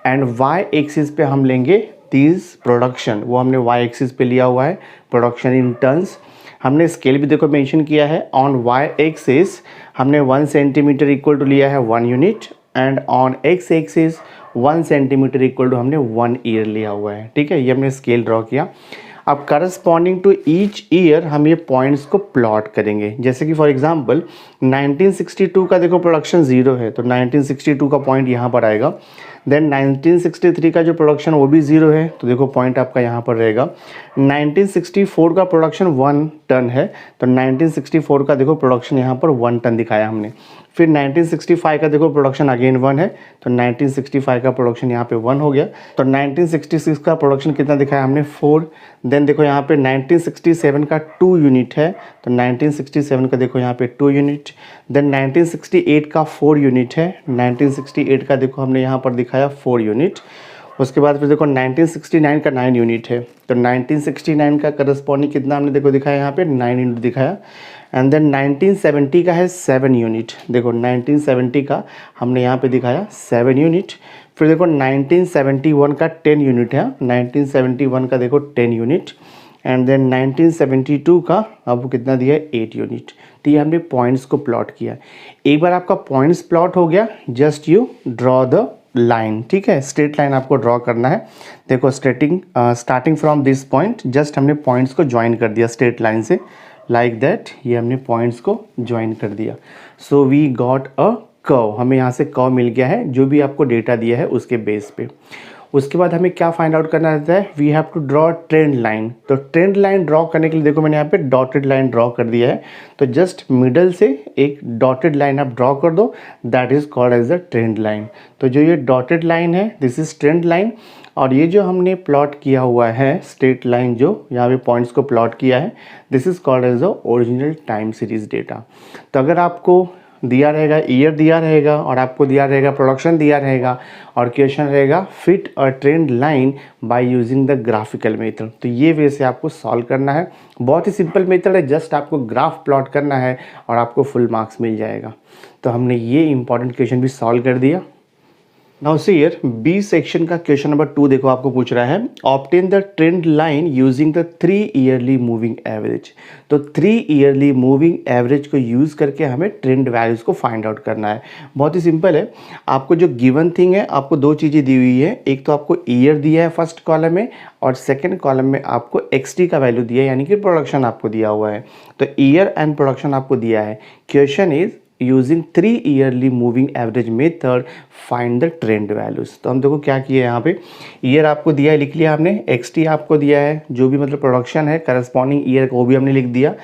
Speaker 1: एंड वाई एक्सिस पे हम लेंगे दीज प्रोडक्शन, वो हमने वाई एक्सिस पे लिया हुआ है प्रोडक्शन इन टर्न्स। हमने स्केल भी देखो मेंशन किया है। ऑन वाई एक्सिस हमने 1 सेंटीमीटर इक्वल टू लिया है 1 unit, and on x axis 1 centimetre equal to हमने 1 ईयर लिया हुआ है। ठीक है, ये हमने स्केल ड्रॉ किया। अब करस्पॉन्डिंग टू ईच ईयर हम ये पॉइंट्स को प्लॉट करेंगे। जैसे कि फॉर एग्जांपल 1962 का देखो प्रोडक्शन 0 है, तो 1962 का पॉइंट यहाँ पर आएगा। देन 1963 का जो प्रोडक्शन वो भी 0 है, तो देखो पॉइंट आपका यहाँ पर रहेगा। 1964 का प्रोडक्शन 1 टन है, तो 1964 का देखो प्रोडक्शन यहाँ पर 1 टन दिखाया हमने। फिर 1965 का देखो प्रोडक्शन अगेन 1 है, तो 1965 का प्रोडक्शन यहाँ पे 1 हो गया। तो 1966 का प्रोडक्शन कितना दिखाया हमने 4। देन देखो यहाँ पे 1967 का 2 यूनिट है, तो 1967 का देखो यहाँ पे 2 यूनिट। देन 1968 का 4 यूनिट है, 1968 का देखो हमने यहाँ पर दिखाया 4 यूनिट। उसके बाद फिर देखो 1969 का 9 यूनिट है, तो 1969 का करस्पॉन्डिंग कितना हमने देखो दिखाया यहाँ पे 9 यूनिट दिखाया। एंड देन 1970 का है 7 यूनिट, देखो 1970 का हमने यहाँ पे दिखाया 7 यूनिट। फिर देखो 1971 का 10 यूनिट है, 1971 का देखो 10 यूनिट। एंड देन 1972 का अब कितना दिया है 8 यूनिट। तो ये हमने पॉइंट्स को प्लॉट किया। एक बार आपका पॉइंट्स प्लॉट हो गया, just you draw the line, ठीक है, स्ट्रेट लाइन आपको ड्रॉ करना है। देखो starting from this point just हमने पॉइंट्स को ज्वाइन कर दिया स्ट्रेट लाइन से, लाइक दैट। ये हमने पॉइंट्स को ज्वाइन कर दिया। So we got a curve, हमें यहाँ से कर्व मिल गया है जो भी आपको डेटा दिया है उसके बेस पे। उसके बाद हमें क्या फाइंड आउट करना रहता है, we have to draw trend line. तो ट्रेंड लाइन ड्रॉ करने के लिए देखो मैंने यहाँ पे डॉटेड लाइन ड्रॉ कर दिया है, तो जस्ट मिडल से एक डॉटेड लाइन आप ड्रॉ कर दो, that is called as the trend line. तो जो ये डॉटेड लाइन है दिस इज ट्रेंड लाइन, और ये जो हमने प्लॉट किया हुआ है स्ट्रेट लाइन जो यहाँ पे पॉइंट्स को प्लॉट किया है, this is called as the original time series data. तो अगर आपको दिया रहेगा ईयर दिया रहेगा और आपको दिया रहेगा प्रोडक्शन दिया रहेगा और क्वेश्चन रहेगा fit a trend line by using the graphical method, तो ये वे से आपको सॉल्व करना है। बहुत ही सिंपल मेथड है, जस्ट आपको ग्राफ प्लॉट करना है और आपको फुल मार्क्स मिल जाएगा। तो हमने ये इंपॉर्टेंट क्वेश्चन भी सॉल्व कर दिया। Now see here B section का क्वेश्चन नंबर 2 देखो आपको पूछ रहा है, obtain the trend line using the 3 yearly moving average. तो 3 ईयरली मूविंग एवरेज को यूज़ करके हमें ट्रेंड वैल्यूज़ को फाइंड आउट करना है। बहुत ही सिंपल है, आपको जो गिवन थिंग है आपको 2 चीज़ें दी हुई है, एक तो आपको ईयर दिया है फर्स्ट कॉलम में और सेकेंड कॉलम में आपको एक्सटी का वैल्यू दिया है, यानी कि प्रोडक्शन आपको दिया हुआ है। तो ईयर एंड प्रोडक्शन आपको दिया है। Question is using 3 yearly moving average method find the trend values. तो हम देखो क्या किए यहाँ पे, ईयर आपको दिया है लिख लिया हमने, एक्सटी आपको दिया है जो भी मतलब प्रोडक्शन है करस्पॉन्डिंग ईयर को भी हमने लिख दिया।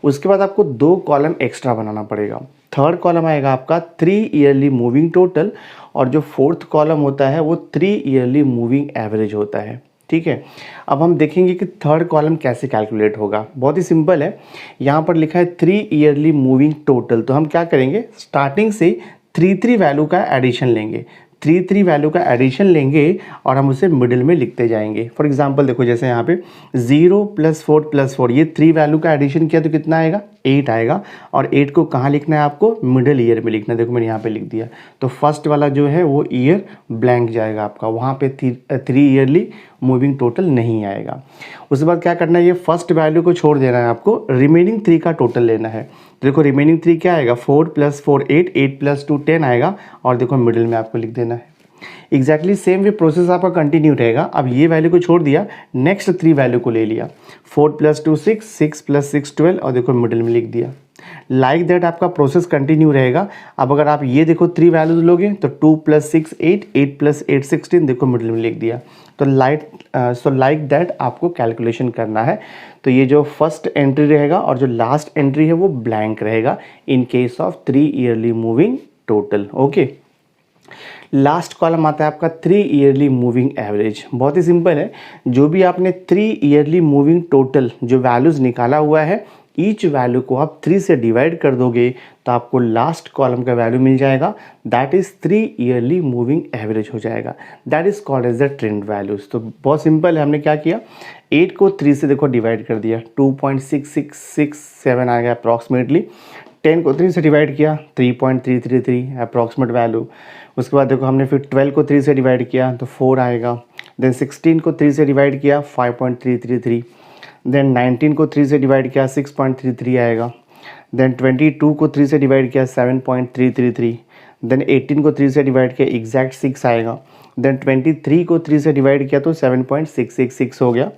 Speaker 1: उसके बाद आपको 2 कॉलम एक्स्ट्रा बनाना पड़ेगा। थर्ड कॉलम आएगा आपका 3 ईयरली मूविंग टोटल, और जो फोर्थ कॉलम होता है वो 3 ईयरली मूविंग एवरेज होता है, ठीक है। अब हम देखेंगे कि थर्ड कॉलम कैसे कैलकुलेट होगा। बहुत ही सिंपल है, यहाँ पर लिखा है 3 ईयरली मूविंग टोटल, तो हम क्या करेंगे स्टार्टिंग से 3 वैल्यू का एडिशन लेंगे, 3 वैल्यू का एडिशन लेंगे और हम उसे मिडिल में लिखते जाएंगे। फॉर एग्जांपल देखो जैसे यहाँ पे 0 + 4 + 4 ये 3 वैल्यू का एडिशन किया तो कितना आएगा 8 आएगा, और 8 को कहाँ लिखना है आपको मिडिल ईयर में लिखना है। देखो मैंने यहाँ पे लिख दिया, तो फर्स्ट वाला जो है वो ईयर ब्लैंक जाएगा आपका, वहाँ पे 3 ईयरली मूविंग टोटल नहीं आएगा। उसके बाद क्या करना है, ये फर्स्ट वैल्यू को छोड़ देना है आपको, रिमेनिंग 3 का टोटल लेना है। तो देखो रिमेनिंग 3 क्या आएगा 4 + 4 8, 8 + 2 10 आएगा, और देखो मिडिल में आपको लिख देना है। एग्जैक्टली सेम वे प्रोसेस आपका कंटिन्यू रहेगा। अब ये वैल्यू को छोड़ दिया, नेक्स्ट 3 वैल्यू को ले लिया, 4 + 2 6, 6 + 6 12, और देखो मिडिल में लिख दिया। लाइक दैट आपका प्रोसेस कंटिन्यू रहेगा। अब अगर आप ये देखो 3 वैल्यूज लोगे तो 2 + 6 8, 8 + 8 16, देखो मिडिल में लिख दिया। तो लाइक दैट आपको कैलकुलेशन करना है। तो ये जो फर्स्ट एंट्री रहेगा और जो लास्ट एंट्री है वो ब्लैंक रहेगा in case of 3 yearly moving total. Okay, last column आता है आपका 3 ईयरली मूविंग एवरेज। बहुत ही सिंपल है, जो भी आपने 3 ईयरली मूविंग टोटल जो वैल्यूज़ निकाला हुआ है, ईच वैल्यू को आप 3 से डिवाइड कर दोगे तो आपको लास्ट कॉलम का वैल्यू मिल जाएगा, that is 3 yearly moving average हो जाएगा, that is called as the trend values. तो बहुत सिंपल है, हमने क्या किया 8 को 3 से देखो डिवाइड कर दिया, 2.6667 आ गया अप्रॉक्सीमेटली। 10 को 3 से डिवाइड किया 3.333 अप्रॉक्सीमेट वैल्यू। उसके बाद देखो हमने फिर 12 को 3 से डिवाइड किया तो 4 आएगा। देन 16 को 3 से डिवाइड किया 5.333। देन 19 को 3 से डिवाइड किया 6.33 आएगा। देन 22 को 3 से डिवाइड किया 7.333। देन 18 को 3 से डिवाइड किया एग्जैक्ट 6 आएगा। देन 23 को 3 से डिवाइड किया तो 7.666 हो गया।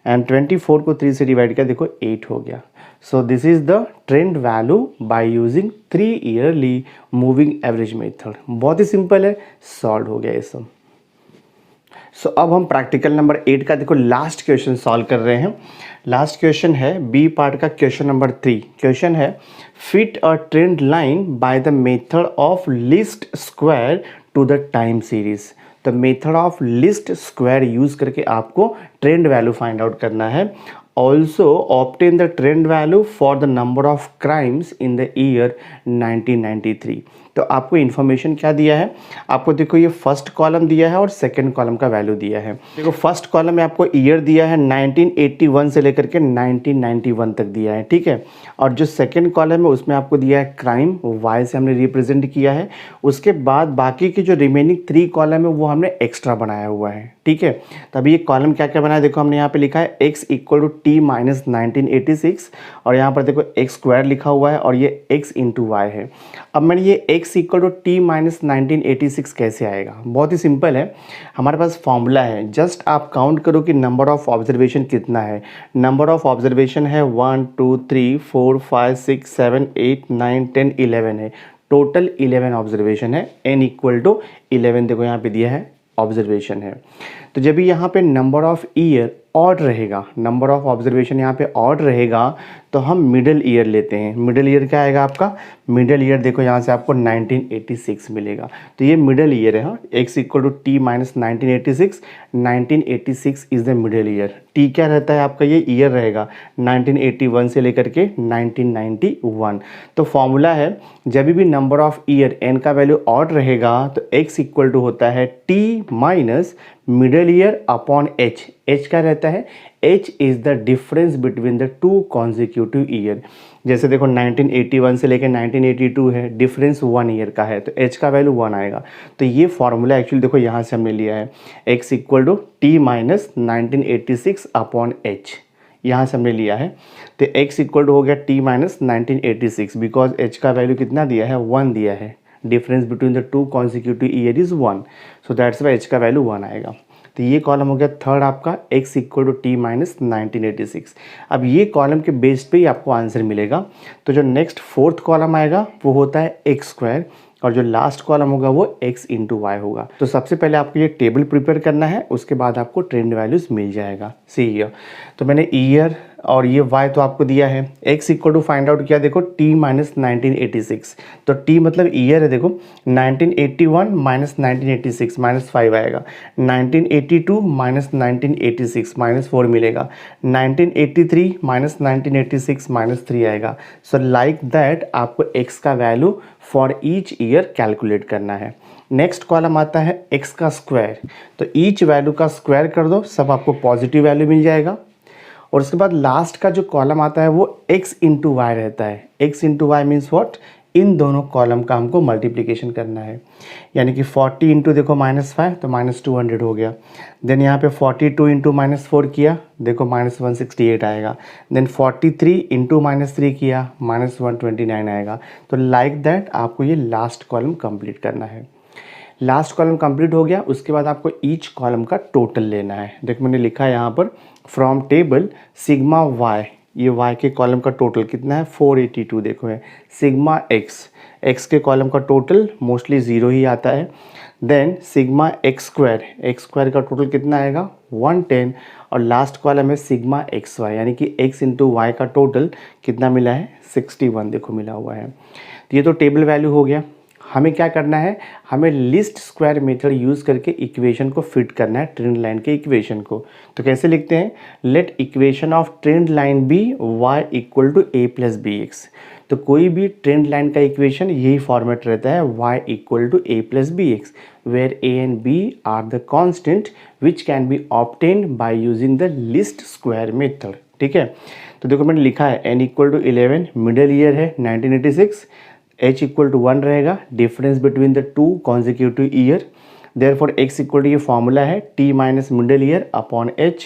Speaker 1: एंड 24 को 3 से डिवाइड किया देखो 8 हो गया। So this is the trend value by using 3 yearly moving average method. बहुत ही सिंपल है, सॉल्व हो गया ये सब। सो अब हम प्रैक्टिकल नंबर 8 का देखो लास्ट क्वेश्चन सॉल्व कर रहे हैं। लास्ट क्वेश्चन है बी पार्ट का क्वेश्चन नंबर 3। क्वेश्चन है fit a trend line by the method of least square to the time series. तो method of least square use करके आपको ट्रेंड वैल्यू फाइंड आउट करना है। Also obtain the trend value for the number of crimes in the year 1993। तो आपको information क्या दिया है, आपको देखो ये फर्स्ट कॉलम दिया है और सेकंड कॉलम का वैल्यू दिया है। देखो फर्स्ट कॉलम में आपको ईयर दिया है 1981 से लेकर के 1991 तक दिया है, ठीक है। और जो सेकंड कॉलम है उसमें आपको दिया है क्राइम, वाई से हमने रिप्रेजेंट किया है। उसके बाद बाकी के जो रिमेनिंग 3 कॉलम है वो हमने एक्स्ट्रा बनाया हुआ है, ठीक है। तभी ये कॉलम क्या क्या बनाया देखो, हमने यहाँ पे लिखा है x equal to t minus 1986 और यहाँ पर देखो x स्क्वायर लिखा हुआ है और ये x इंटू वाई है। अब मैंने ये x equal to t minus 1986 कैसे आएगा, बहुत ही सिंपल है। हमारे पास फॉर्मूला है, जस्ट आप काउंट करो कि नंबर ऑफ ऑब्जर्वेशन कितना है। नंबर ऑफ ऑब्जर्वेशन है 1 2 3 4 5 6 7 8 9 10 11 है। टोटल 11 ऑब्जर्वेशन है। n इक्वल टू 11 देखो यहाँ पे दिया है ऑब्जर्वेशन है। तो जब भी यहाँ पे नंबर ऑफ ईयर ऑड रहेगा, नंबर ऑफ ऑब्जर्वेशन यहाँ पे ऑड रहेगा तो हम मिडिल ईयर लेते हैं। मिडिल ईयर क्या आएगा आपका, मिडिल ईयर देखो यहाँ से आपको 1986 मिलेगा। तो ये मिडिल ईयर है, हाँ, x equal to t minus 1986, 1986 is the middle year. T क्या रहता है आपका, ये ईयर रहेगा 1981 से लेकर के 1991। तो फॉर्मूला है जब भी नंबर ऑफ ईयर n का वैल्यू ऑड रहेगा तो x इक्वल टू होता है t minus middle year upon h। h क्या रहता है, h is the difference between the two consecutive year. जैसे देखो 1981 से लेकर 1982 है, डिफरेंस 1 ईयर का है तो h का वैल्यू 1 आएगा। तो ये फॉर्मूला एक्चुअली देखो यहाँ से हमने लिया है x equal to t minus 1986 upon h, यहाँ से हमने लिया है। तो x इक्वल टू हो गया t माइनस 1986 बिकॉज h का वैल्यू कितना दिया है, 1 दिया है। Difference between the two consecutive year is 1, so that's why h का वैल्यू 1 आएगा। तो ये कॉलम हो गया थर्ड आपका x equal to t minus 1986। अब ये कॉलम के बेस पे ही आपको आंसर मिलेगा। तो जो नेक्स्ट फोर्थ कॉलम आएगा वो होता है एक्स स्क्वायर और जो लास्ट कॉलम होगा वो x इंटू वाई होगा। तो सबसे पहले आपको ये टेबल प्रिपेयर करना है, उसके बाद आपको ट्रेंड वैल्यूज मिल जाएगा। सी ईयर, तो मैंने ईयर और ये y तो आपको दिया है। x equal to find out किया देखो t माइनस 1986, तो t मतलब ईयर है देखो 1981 माइनस 1986 माइनस 5 आएगा। 1982 माइनस 1986 माइनस 4 मिलेगा। 1983 माइनस 1986 माइनस 3 आएगा। सो लाइक दैट आपको x का value for each year calculate करना है। नेक्स्ट कॉलम आता है x का स्क्वायर, तो ईच वैल्यू का स्क्वायर कर दो, सब आपको पॉजिटिव वैल्यू मिल जाएगा। और उसके बाद लास्ट का जो कॉलम आता है वो x इंटू वाई रहता है। x into Y means what, इन दोनों कॉलम का हमको मल्टीप्लिकेशन करना है। यानी कि 40 इंटू देखो -5 तो -200 हो गया। देन यहाँ पे 42 इंटू -4 किया देखो -168 आएगा। देन 43 इंटू -3 किया -129 आएगा। तो लाइक दैट आपको ये लास्ट कॉलम कंप्लीट करना है। लास्ट कॉलम कंप्लीट हो गया, उसके बाद आपको ईच कॉलम का टोटल लेना है। देखो मैंने लिखा है यहाँ पर फ्रॉम टेबल सिग्मा वाई, ये y के कॉलम का टोटल कितना है 482 देखो है। सिग्मा x के कॉलम का टोटल मोस्टली 0 ही आता है। देन सिग्मा x स्क्वायर का टोटल कितना आएगा 110 और लास्ट कॉलम है सिग्मा xy यानी कि x इंटू वाई का टोटल कितना मिला है 61 देखो मिला हुआ है। तो ये तो टेबल वैल्यू हो गया। हमें क्या करना है, हमें लिस्ट स्क्वायर मेथड यूज़ करके इक्वेशन को फिट करना है ट्रेंड लाइन के इक्वेशन को। तो कैसे लिखते हैं, let equation of trend line be y equal to a plus B x. तो कोई भी ट्रेंड लाइन का इक्वेशन यही फॉर्मेट रहता है y equal to a plus B x, where a and b are the constant which can be obtained by using the least square method. ठीक है, तो देखो मैंने लिखा है n equal to 11, middle year है 1986, h इक्वल टू 1 रहेगा, difference between the two consecutive year. Therefore x equal to ये फॉर्मूला है t minus middle year upon h।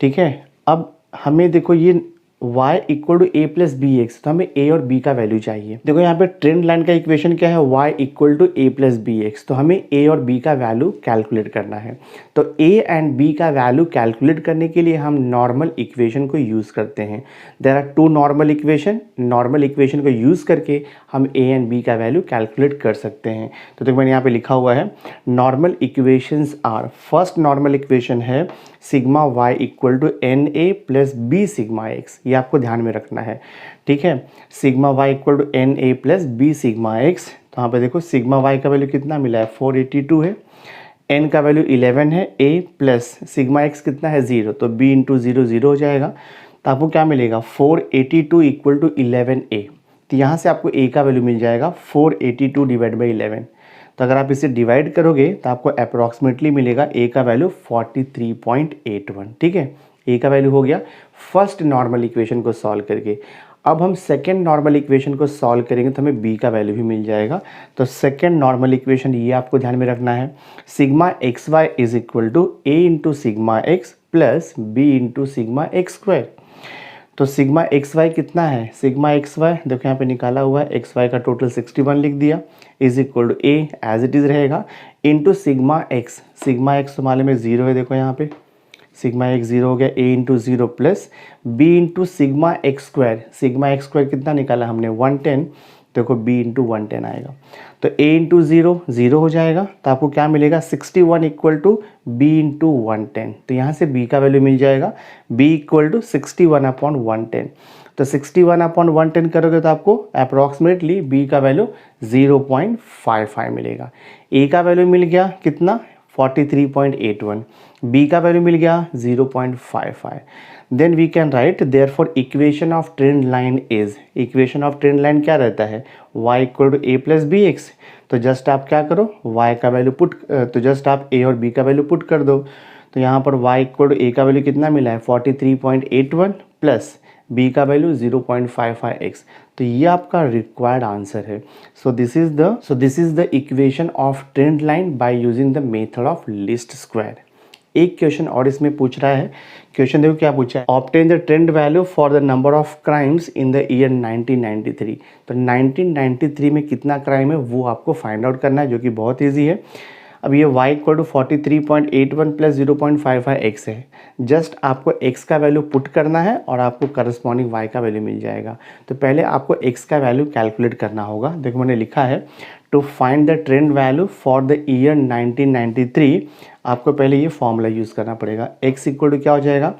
Speaker 1: ठीक है, अब हमें देखो ये y equal to A plus B x, तो हमें a और b का वैल्यू चाहिए। देखो यहाँ पे ट्रेंड लाइन का इक्वेशन क्या है, y equal to A plus B x, तो हमें a और b का वैल्यू कैलकुलेट करना है। तो a एंड b का वैल्यू कैलकुलेट करने के लिए हम नॉर्मल इक्वेशन को यूज़ करते हैं। There are two normal equation को यूज़ करके हम a एंड b का वैल्यू कैलकुलेट कर सकते हैं। तो देखो मैंने यहाँ पे लिखा हुआ है normal equations are, first normal equation है sigma y equal to N A plus B sigma X, ये आपको ध्यान में रखना है, ठीक है। Sigma y equal to N A plus B sigma x, तो यहाँ पे देखो सिग्मा y का वैल्यू कितना मिला है 482 है, n का वैल्यू 11 है, a प्लस सिग्मा x कितना है 0, तो b इंटू 0 0 हो जाएगा। तो आपको क्या मिलेगा 482 इक्वल टू 11a, तो यहाँ से आपको a का वैल्यू मिल जाएगा 482 डिवाइड बाई 11। तो अगर आप इसे डिवाइड करोगे तो आपको अप्रॉक्सीमेटली मिलेगा a का वैल्यू 43.81, ठीक है। a का वैल्यू हो गया फर्स्ट नॉर्मल इक्वेशन को सॉल्व करके। अब हम सेकेंड नॉर्मल इक्वेशन को सॉल्व करेंगे तो हमें b का वैल्यू भी मिल जाएगा। तो सेकेंड नॉर्मल इक्वेशन ये आपको ध्यान में रखना है, sigma x y is equal to a into sigma x प्लस b into sigma x square. तो सिग्मा एक्स वाई कितना है, सिग्मा एक्स वाई देखो यहाँ पे निकाला हुआ है, एक्स वाई का टोटल 61 लिख दिया, is equal to a as it is रहेगा इंटू सिग्मा एक्स तो मालूम में 0 है, देखो यहाँ पे सिग्मा एक्स 0 हो गया, A into 0 plus B into sigma x square कितना निकाला हमने 110, देखो b इंटू 110 आएगा। तो a इंटू 0 0 हो जाएगा, तो आपको क्या मिलेगा 61 इक्वल टू b इंटू 110, तो यहाँ से b का वैल्यू मिल जाएगा b इक्वल टू 61/110। तो 61/110 करोगे तो आपको अप्रॉक्सीमेटली b का वैल्यू 0.55 मिलेगा। a का वैल्यू मिल गया कितना 43.81, b का वैल्यू मिल गया 0.55। Then we can write therefore equation of trend line is, equation of trend line क्या रहता है y equal to A plus B x. तो जस्ट आप क्या करो y का वैल्यू तो जस्ट आप a और b का वैल्यू पुट कर दो। तो यहाँ पर y इक्वल टू ए का वैल्यू कितना मिला है 43.81 प्लस b का वैल्यू 0.55x, तो ये आपका रिक्वायर्ड आंसर है। सो this is the equation of trend line by using the method of least square. एक क्वेश्चन और इसमें पूछ रहा है, क्वेश्चन देखो क्या पूछा है, obtain the trend value for the number of crimes in the year 1993। तो 1993 में कितना क्राइम है वो आपको फाइंड आउट करना है, जो कि बहुत ईजी है। अब ये y equal to 43.81 plus 0.55x है, जस्ट आपको x का वैल्यू पुट करना है और आपको करस्पॉन्डिंग y का वैल्यू मिल जाएगा। तो पहले आपको x का वैल्यू कैलकुलेट करना होगा। देखो मैंने लिखा है to find the trend value for the year 1993, आपको पहले ये फॉर्मूला यूज़ करना पड़ेगा। x इक्वल टू क्या हो जाएगा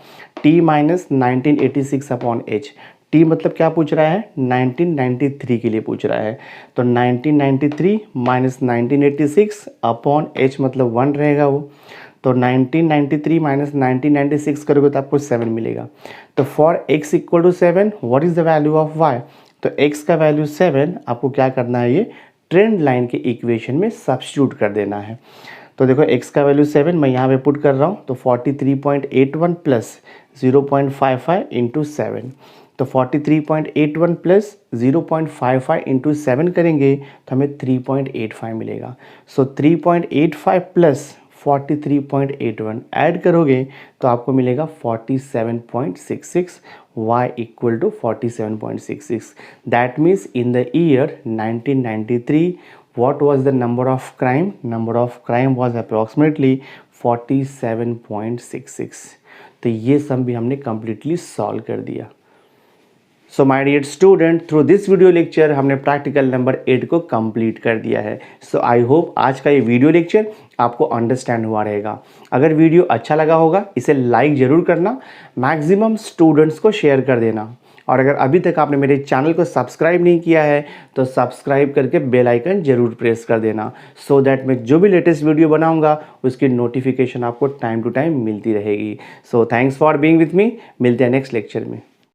Speaker 1: t माइनस 1986/h। t मतलब क्या पूछ रहा है 1993 के लिए पूछ रहा है, तो 1993 माइनस 1986 अपॉन h मतलब 1 रहेगा वो। तो 1993 माइनस 1996 करोगे तो आपको 7 मिलेगा। तो for x equal to 7 what is the value of y, तो x का वैल्यू 7 आपको क्या करना है, ये ट्रेंड लाइन के इक्वेशन में सब्स्टिट्यूट कर देना है। तो देखो x का वैल्यू 7 मैं यहाँ पे पुट कर रहा हूँ, तो 43.81 प्लस 0.55 इंटू 7, तो 43.81 प्लस 0.55 इंटू 7 करेंगे तो हमें 3.85 मिलेगा। सो 3.85 प्लस 43.81 ऐड करोगे तो आपको मिलेगा 47.66, y equal to 47.66। That means in the year 1993 what was the number of crime? Number of crime was approximately 47.66। तो ये सम भी हमने completely solve कर दिया। So my dear student, through this video lecture हमने प्रैक्टिकल नंबर 8 को complete कर दिया है। सो आई होप आज का ये वीडियो लेक्चर आपको अंडरस्टैंड हुआ रहेगा। अगर वीडियो अच्छा लगा होगा इसे लाइक ज़रूर करना, मैक्सिमम स्टूडेंट्स को शेयर कर देना, और अगर अभी तक आपने मेरे चैनल को सब्सक्राइब नहीं किया है तो सब्सक्राइब करके बेल आइकन जरूर प्रेस कर देना, सो दैट मैं जो भी लेटेस्ट वीडियो बनाऊंगा उसकी नोटिफिकेशन आपको टाइम टू टाइम मिलती रहेगी। So thanks for being with me, मिलते हैं नेक्स्ट लेक्चर में।